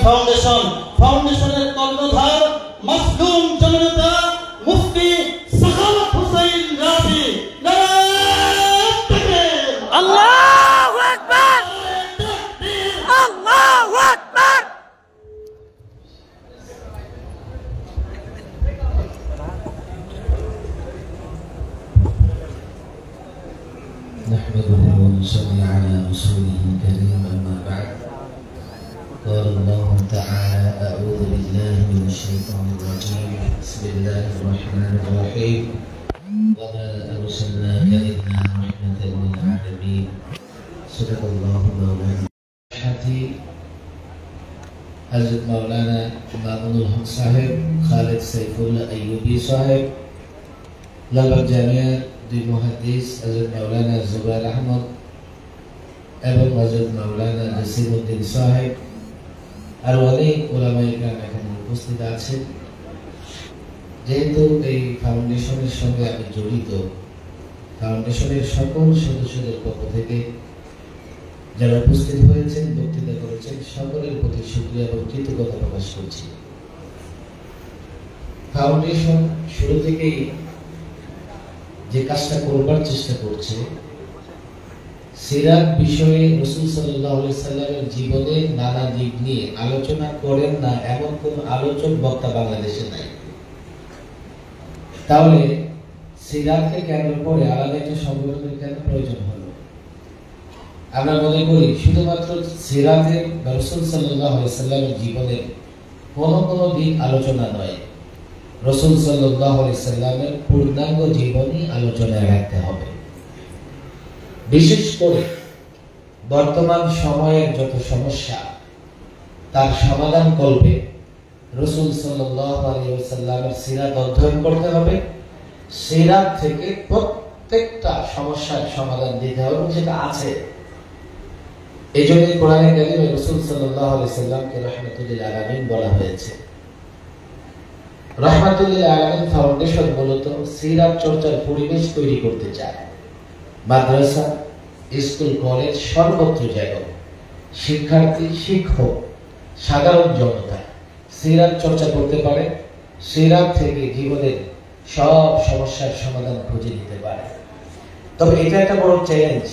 ফাউন্ডেশনের কর্ণধার মাসলুম জননেতা মুফতি সাখাওয়াত হোসেন রাজি। আল্লাহু আকবার, আল্লাহু আকবার। نحمده ونصلي على رسوله الكريم أما بعد. قال الله تعالى: أعوذ بالله من الشيطان الرجيم. بسم الله الرحمن الرحيم. وما أرسلناك إلا رحمة للعالمين. صدق الله مولانا. حضرت مولانا মামুনুল হক সাহেব, খালেদ সাইফুল্লাহ আইয়ুবী সাহেব, লালবাগ জামিয়ার দুই মুহাদ্দিস হযরত মাওলানা জুবাইর আহমদ এবং হযরত মাওলানা নাসিরউদ্দিন সাহেব আর অনেক উলামায়ে কেরাম এখানে উপস্থিত আছেন। যেহেতু এই ফাউন্ডেশনের সঙ্গে আমি জড়িত, ফাউন্ডেশনের সকল সদস্যদের পক্ষ থেকে যারা উপস্থিত হয়েছেন, বক্তৃতা করেছেন, সকলের প্রতি শুকরিয়া এবং কৃতজ্ঞতা প্রকাশ করছি। ফাউন্ডেশন শুরু থেকেই যে কাজটা করবার চেষ্টা করছে, সিরাত বিষয়ে রাসূল সাল্লাল্লাহু আলাইহি সাল্লামের জীবনের নানা দিক নিয়ে আলোচনা করেন না এমন কোন আলোচক বক্তা বাংলাদেশে নাই। তাহলে সিরাতকে কেন্দ্র করে আলাদা একটা সংগঠনের কেন প্রয়োজন হলো? আমরা মনে করি শুধুমাত্র সিরাতের রাসূল সাল্লাল্লাহু আলাইহি সাল্লামের জীবনের কোনো দিক আলোচনা নয়, রাসূল সাল্লাল্লাহু আলাইহি সাল্লামের পূর্ণাঙ্গ জীবনী আলোচনায় রাখতে হবে। বিশেষ করে বর্তমান সময়ের যত সমস্যা তার সমাধান করবে রাসূল সাল্লাল্লাহু আলাইহি ওয়াসাল্লামের সিরাত অধ্যয়ন করতে হবে। সিরাত থেকে প্রত্যেকটা সমস্যার সমাধান দিতে হবে যেটা আছে। এইজন্য কোরআনে কারিমে রাসূল সাল্লাল্লাহু আলাইহি সাল্লামকে রাহমাতুল লিল আলামিন বলা হয়েছে। রাহমাতুল লিল আলামিন ফাউন্ডেশন মূলত সিরাত চর্চার পরিবেশ তৈরি করতে চায়। মাদ্রাসা, স্কুল, কলেজ সর্বত্র যেন শিক্ষার্থী, শিক্ষক, সাধারণ জনতা সিরাত চর্চা করতে পারে, সিরাত থেকে জীবনের সব সমস্যার সমাধান খুঁজে নিতে পারে। তবে এটা একটা বড় চ্যালেঞ্জ,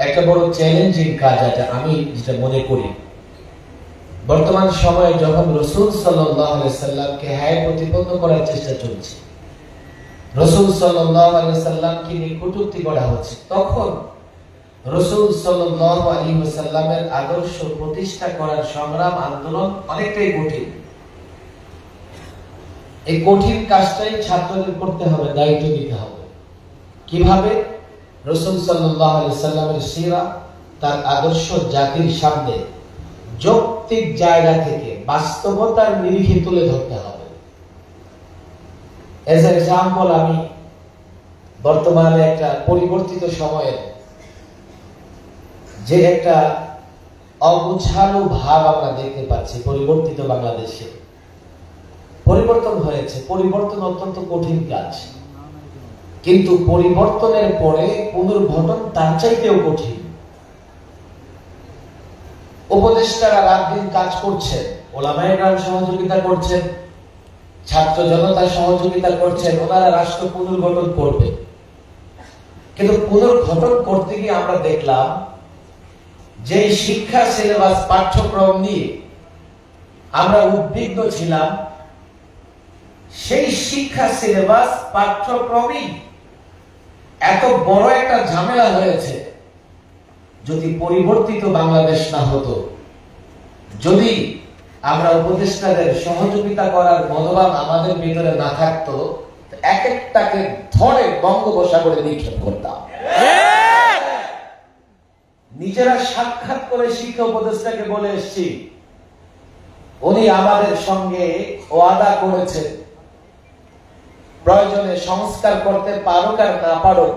একটা বড় চ্যালেঞ্জিং কাজ। এটা আমি যেটা মনে করি, বর্তমান সময়ে যখন রাসূল সাল্লাল্লাহু আলাইহি সাল্লামকে হায় প্রতিপন্ন করার চেষ্টা চলছে, রাসূল সাল্লাল্লাহু আলাইহি সাল্লামকে নিয়ে কটূক্তি করা হচ্ছে, তখন রাসূল সাল্লাল্লাহু আলাইহি ওয়াসাল্লামের আদর্শ প্রতিষ্ঠা করার সংগ্রাম, আন্দোলন অনেকটাই কঠিন। এই কঠিন কাজটাই ছাত্রদের করতে হবে, দায়িত্ব নিতে হবে। কিভাবে? রাসূল সাল্লাল্লাহু আলাইহি সাল্লামের সিরাত, তার আদর্শ জাতির সামনে যৌক্তিক জায়গা থেকে বাস্তবতার নিরিখে তুলে ধরতে হবে। এজ এক্সাম্পল, আমি বর্তমানে একটা পরিবর্তিত সময়ের যে একটা অগুছালো ভাব আমরা দেখতে পাচ্ছি পরিবর্তিত বাংলাদেশে। পরিবর্তন হয়েছে, পরিবর্তন অত্যন্ত কঠিন কাজ, কিন্তু পরিবর্তনের পরে পুনর্গঠন তার চাইতেও কঠিন। উপদেষ্টারা রাত দিন কাজ করছেন, ওলামায়ে কেরাম সহযোগিতা করছেন, ছাত্র জনতা সহযোগিতা করছেন, ওনারা রাষ্ট্র পুনর্গঠন করবে। কিন্তু পুনর্গঠন করতে গিয়ে আমরা দেখলাম যে শিক্ষা সিলেবাস, পাঠ্যক্রম নিয়ে আমরা উদ্বিগ্ন ছিলাম, সেই শিক্ষা সিলেবাস, পাঠ্যক্রমই এত বড় একটা ঝামেলা হয়েছে। যদি পরিবর্তিত বাংলাদেশ না হতো, যদি আমরা উপদেষ্টাদের সহযোগিতা করার মনোভাব আমাদের ভিতরে না থাকতো, এক একটাকে ধরে বঙ্গোপসাগরে নিক্ষেপ করতাম। নিজেরা সাক্ষাৎ করে শিক্ষা উপদেষ্টাকে বলে এসেছি, উনি আমাদের সঙ্গে ওয়াদা করেছেন প্রয়োজনে সংস্কার করতে পারুক আর না পারুক,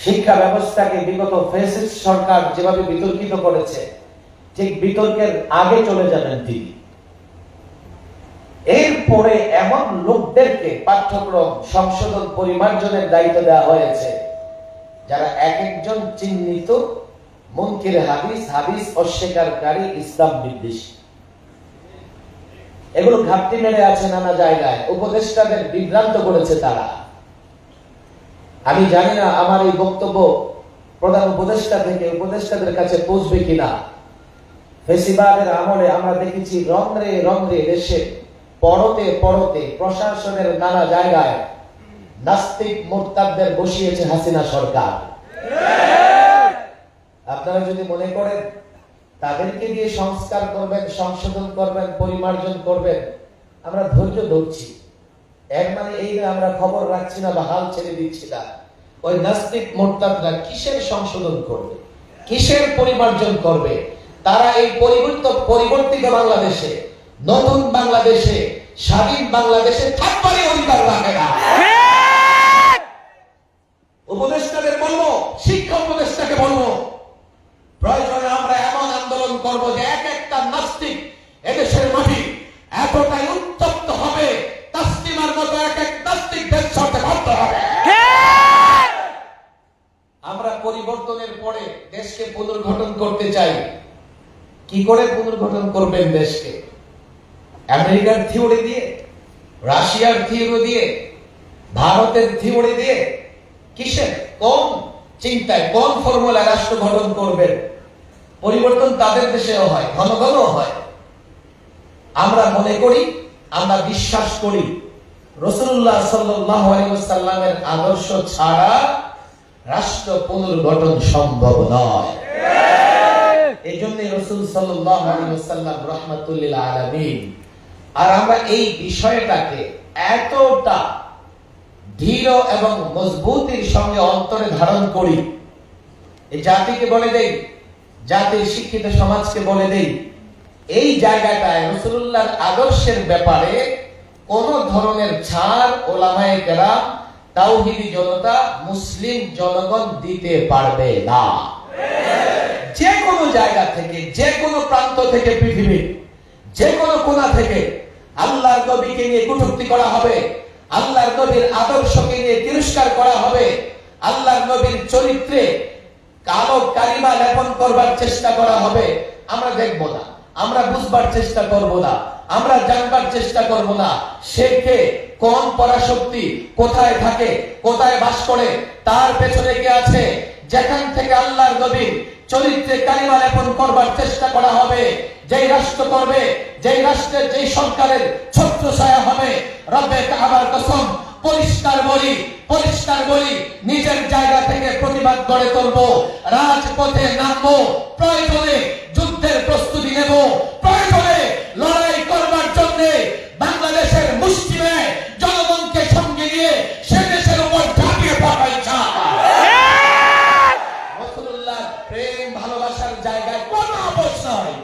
শিক্ষা ব্যবস্থাকে বিগত ফ্যাসিস্ট সরকার যেভাবে বিতর্কিত করেছে, ঠিক বিতর্কের আগে চলে যাবেন তিনি। এরপরে এমন লোকদেরকে পাঠ্যক্রম সংশোধন, পরিমার্জনের দায়িত্ব দেওয়া হয়েছে যারা এক একজন চিহ্নিত মুনকির হাদিস, হাদিস অস্বীকারী, ইসলাম বিদ্বেষী। এগুলো ঘাপটি মেরে আছে নানা জায়গায়, উপদেষ্টাদের বিভ্রান্ত করেছে তারা। আমি জানি না আমার এই বক্তব্য প্রধান উপদেষ্টা থেকে উপদেষ্টাদের কাছে পৌঁছবে কিনা। ফেসিবাদের আমলে আমরা দেখেছি রন্ধ্রে রন্ধ্রে দেশে পরতে পরতে প্রশাসনের নানা জায়গায় নাস্তিক মুরতাদদের বসিয়েছে হাসিনা সরকার। আপনারা যদি মনে করেন তাদেরকে দিয়ে সংস্কার করবেন, সংশোধন করবেন, পরিমার্জন করবেন, আমরা ধৈর্য ধরছি। এর মানে এই না আমরা খবর রাখছি না বা হাল ছেড়ে দিচ্ছি না। ওই নাস্তিক মুরতাদরা কিসের সংশোধন করবে, কিসের পরিমার্জন করবে? তারা এই পরিবর্তিত বাংলাদেশে, নতুন বাংলাদেশে, স্বাধীন বাংলাদেশে থাকবারই অধিকার রাখে না। উপদেষ্টাদের বলবো, শিক্ষা উপদেষ্টাকে বলবো, প্রয়োজনে আমরা এমন আন্দোলন করব যে এক একটা নাস্তিক এদেশের মাটি এতটাই উত্তপ্ত হবে, তাসলিমার মতো এক এক নাস্তিক দেশ ছাড়তে বাধ্য হবে। আমরা পরিবর্তনের পরে দেশকে পুনর্গঠন করতে চাই। কি করে পুনর্গঠন করবেন দেশকে? আমেরিকার থিওরি দিয়ে, রাশিয়ার থিওরি দিয়ে, ভারতের থিওরি দিয়ে? কিসের, কোন চিন্তায়, কোন ফর্মুলায় রাষ্ট্র গঠন করবেন? পরিবর্তন তাদের দেশেও হয়, ঘন ঘন হয়। আমরা মনে করি, আমরা বিশ্বাস করি রাসূলুল্লাহ সাল্লাল্লাহু আলাইহি ওয়াসাল্লামের আদর্শ ছাড়া রাষ্ট্র পুনর্গঠন সম্ভব নয়। এই জন্য রাসূল সাল্লাল্লাহু আলাইহি ওয়াসাল্লাম রাহমাতুল লিল আলামিন। আর আমরা এই বিষয়টাকে এতটা দৃঢ় এবং মজবুতির সঙ্গে অন্তরে ধারণ করি, এই জাতিকে বলে দেই, জাতির শিক্ষিত সমাজকে বলে দেই, এই জায়গাটায় রাসূলুল্লাহর আদর্শের ব্যাপারে কোন ধরনের ছাড় ওলামায়ে কেরাম, তাওহীদি জনতা, মুসলিম জনগণ দিতে পারবে না। যে কোনো জায়গা থেকে, যে কোনো প্রান্ত থেকে, পৃথিবীর যে কোনো কোণা থেকে আল্লাহর নবীকে নিয়ে কটূক্তি করা হবে, আল্লাহর নবীর আদর্শকে নিয়ে তিরস্কার করা হবে, আল্লাহর নবীর চরিত্রে কালো কালিমা লেপন করবার চেষ্টা করা হবে। আমরা দেখব না, আমরা বুঝবার চেষ্টা করব না, আমরা জানবার চেষ্টা করব না সে কে, কোন পরাশক্তি, কোথায় থাকে, কোথায় বাস করে, তার পেছনে কে আছে। যেখান থেকে আল্লাহর নবীর চরিত্রে কালিমা লেপন করবার চেষ্টা করা হবে, যেই রাষ্ট্র করবে, যেই রাষ্ট্রের, যেই সরকারের ছত্রছায়া হবে, রব্বে কাবার কসম, পরিষ্কার বলি, নিজের জায়গা থেকে প্রতিবাদ গড়ে তুলবো, রাজপথে নামবো, প্রয়োজনে যুদ্ধের প্রস্তুতি নেব, প্রয়োজনে লড়াই করবার জন্য বাংলাদেশের মুসলিমে জনগণকে সঙ্গে নিয়ে সে দেশের উপর ঝাঁপিয়ে পড়াই চায়। রাসূলুল্লাহর প্রেম ভালোবাসার জায়গায় কোনো আপোষ নয়।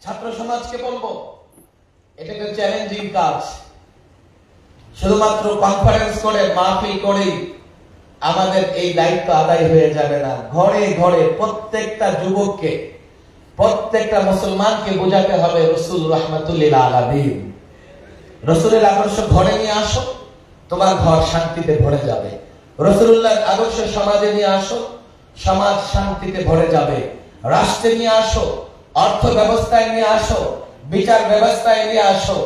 ছাত্র সমাজকে বলবো, এটা একটা চ্যালেঞ্জিং কাজ। শুধুমাত্র কনফারেন্স করে, মাহফিল করে আমাদের এই দায়িত্ব আদায় হয়ে যাবে না। ঘরে ঘরে প্রত্যেকটা যুবককে, প্রত্যেকটা মুসলমানকে বোঝাতে হবে রাসূল রাহমাতুল লিল আলামিন। রাসূলের আদর্শ ঘরে নিয়ে আসো, তোমার ঘর শান্তিতে ভরে যাবে। রাসূলুল্লাহর আদর্শ সমাজে নিয়ে আসো, সমাজ শান্তিতে ভরে যাবে। রাষ্ট্রে নিয়ে আসো, অর্থ ব্যবস্থায় নিয়ে আসো, বিচার ব্যবস্থায় নিয়ে আসো।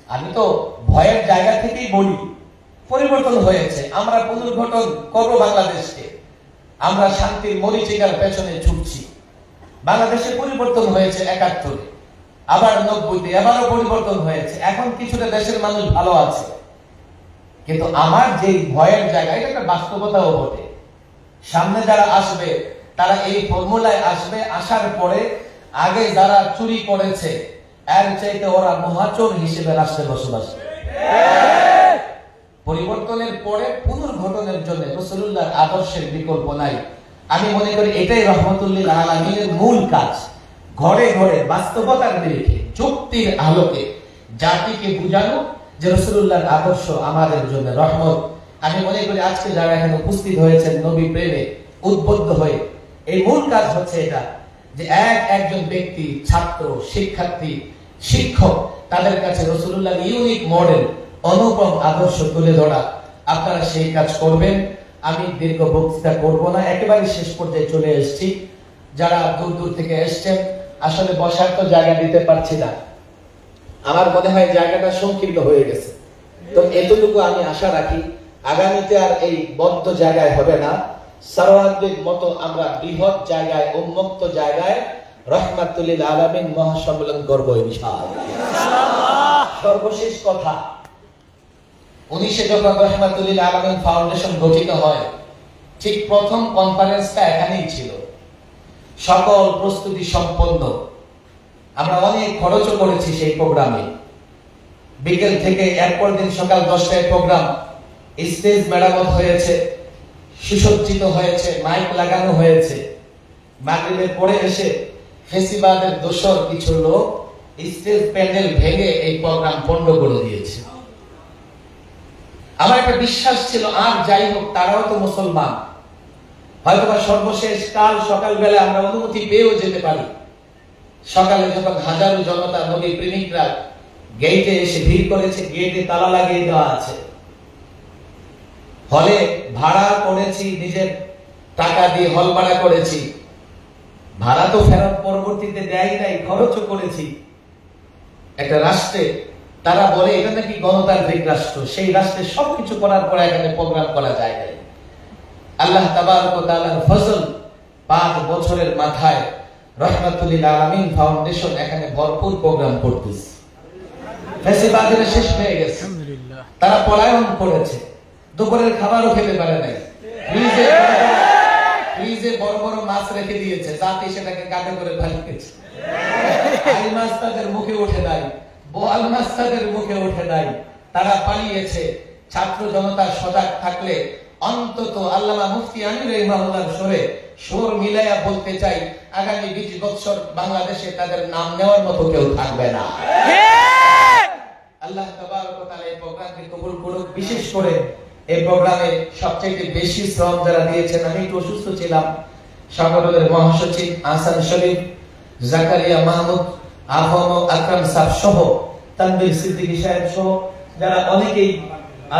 আমি তো ভয়ের জায়গা থেকেই বলি, পরিবর্তন হয়েছে, আমরা পুনর্গঠন করবো বাংলাদেশকে। আমরা শান্তির মরীচিকার পেছনে ছুটছি। বাংলাদেশে পরিবর্তন হয়েছে ৭১, আবার ৯০, আবারও পরিবর্তন হয়েছে। এখন কিছুটা দেশের মানুষ ভালো আছে, কিন্তু আমার যে ভয়ের জায়গা, এটা একটা বাস্তবতাও বটে। সামনে যারা আসবে তারা এই ফর্মুলায় আসবে, আসার পরে আগে যারা চুরি করেছে এর চাইতে ওরা মহাচোর হিসেবে রাষ্ট্রে বসবাস করে। পরিবর্তনের পরে পুনর্গঠনের জন্য রাসূলুল্লাহর আদর্শের বিকল্প নাই। আমি মনে করি এটাই রাহমাতুল লিল আলামিনের মূল কাজ। ঘরে ঘরে বাস্তবতার নিরিখে, যুক্তির আলোকে জাতিকে বুঝানো যে রাসূলুল্লাহর আদর্শ আমাদের জন্য রহমত। আমি মনে করি আজকে যারা এখানে উপস্থিত হয়েছেন নবী প্রেমে উদ্বুদ্ধ হয়ে, এই মূল কাজ হচ্ছে এটা যে একজন ব্যক্তি, ছাত্র, শিক্ষার্থী, শিক্ষক, তাদের কাছে রাসূলুল্লাহর ইউনিক মডেল, অনুপম আদর্শ তুলে ধরা। আপনারা সেই কাজ করবেন। আমি দীর্ঘ বক্তৃতা করব না, একেবারে শেষ পর্যায়ে চলে এসেছি। যারা দূর দূর থেকে এসেছেন, আসলে বসার তো জায়গা দিতে পারছি না, আমার মনে হয় জায়গাটা সংকীর্ণ হয়ে গেছে। তো এতটুকু আমি আশা রাখি, আগামীতে আর এই বদ্ধ জায়গায় হবে না, সারোয়ারদের মতো আমরা বৃহৎ জায়গায়, উন্মুক্ত জায়গায় রহমাতুল আলামিন মহাসম্মেলন করবো ইনশাআল্লাহ। সর্বশেষ কথা, 19-এ যখন রহমাতুল আলামিন ফাউন্ডেশন গঠিত হয়, ঠিক প্রথম কনফারেন্সটা এখানেই ছিল, সকল প্রস্তুতি সম্পন্ন। আমরা অনেক খরচও করেছি সেই প্রোগ্রামে। বিকেল থেকে এরপর দিন সকাল 10টায় প্রোগ্রাম, স্টেজ মেরামত হয়েছে, সুসজ্জিত হয়েছে, মাইক লাগানো হয়েছে। মাগরিবের পরে এসে ফেসিবাদের দোসর কিছু লোক স্টেজ প্যান্ডেল ভেঙে এই প্রোগ্রাম পণ্ড করে দিয়েছে। আমার একটা বিশ্বাস ছিল, আর যাই হোক তারাও তো মুসলমান, হয়তোবা সর্বশেষ কাল সকালবেলা আমরা অনুমতি পেয়েও যেতে পারি। সকালে যখন হাজারো জনতা, নবী প্রেমিকরা গেটে এসে ভিড় করেছে, গেটে তালা লাগিয়ে দেওয়া আছে। হলে ভাড়া করেছি, নিজের টাকা দিয়ে হল ভাড়া করেছি, ভাড়া তো ফেরত পরবর্তীতে দেয় নাই, খরচও করেছি। একটা রাষ্ট্রে তারা বলে এটা নাকি গণতান্ত্রিক রাষ্ট্র, সেই রাষ্ট্রে সবকিছু করার পরে এখানে প্রোগ্রাম করা যায় না। আল্লাহ তাবারক ওয়া তাআলার ফজল, 5 বছরের মাথায় রহমাতুল আলামিন ফাউন্ডেশন এখানে ভরপুর প্রোগ্রাম করতেছে। ফেসিবাদের শেষ হয়ে গেছে, তারা পলায়ন করেছে, দুপুরের খাবারও খেতে পারে নাই, ফ্রিজে বড় বড় মাছ রেখে দিয়েছে, জাতি সেটাকে কাটে করে পালিয়েছে। আইল মাছ তাদের মুখে ওঠে নাই, বোয়াল মাছ তাদের মুখে ওঠে নাই, তারা পালিয়েছে। ছাত্র জনতা সজাগ থাকলে অন্তত আল্লামা মুফতি আমির রহিমাহুল্লাহর সুর মিলাইয়া বলতে চাই, আগামী 20 বছর বাংলাদেশে তাদের নাম নেওয়ার মতো কেউ থাকবে না। আল্লাহ তাবারক ওয়া তাআলা এই প্রোগ্রামকে কবুল করুক। বিশেষ করে এই প্রোগ্রামে সবচেয়ে বেশি শ্রম যারা দিয়েছেন, আমি একটু অসুস্থ ছিলাম, সংগঠনের মহাসচিব আহসান শরীফ, জাকারিয়া মাহমুদ, আহম আকরাম সাহেব সহ, তানভীর সিদ্দিকী সাহেব সহ যারা অনেকেই,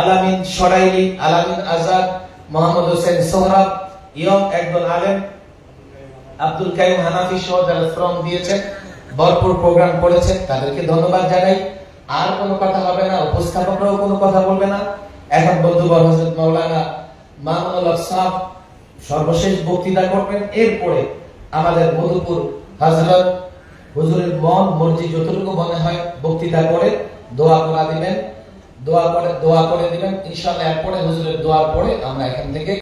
আলামিন সরাইলি, আলামিন আজাদ, মোহাম্মদ হোসেন সোহরাব, ইয়ং একজন আলেম, আব্দুল কাইয়ুম হানাফি সহ যারা শ্রম দিয়েছেন, ভরপুর প্রোগ্রাম করেছেন, তাদেরকে ধন্যবাদ জানাই। আর কোনো কথা হবে না, উপস্থাপকরাও কোনো কথা বলবে না। এখন বন্ধুবর হযরত মাওলানা মামুনুল হক সাহেব সর্বশেষ বক্তৃতা করবেন। এরপরে আমাদের মধুপুর হযরত হুজুরের মন মর্জি যতটুকু মনে হয় বক্তৃতা করে দোয়া করে দিবেন, দোয়া করে দিবেন ইনশাআল্লাহ। এরপরে হুজুরের দোয়ার পরে আমরা এখান থেকে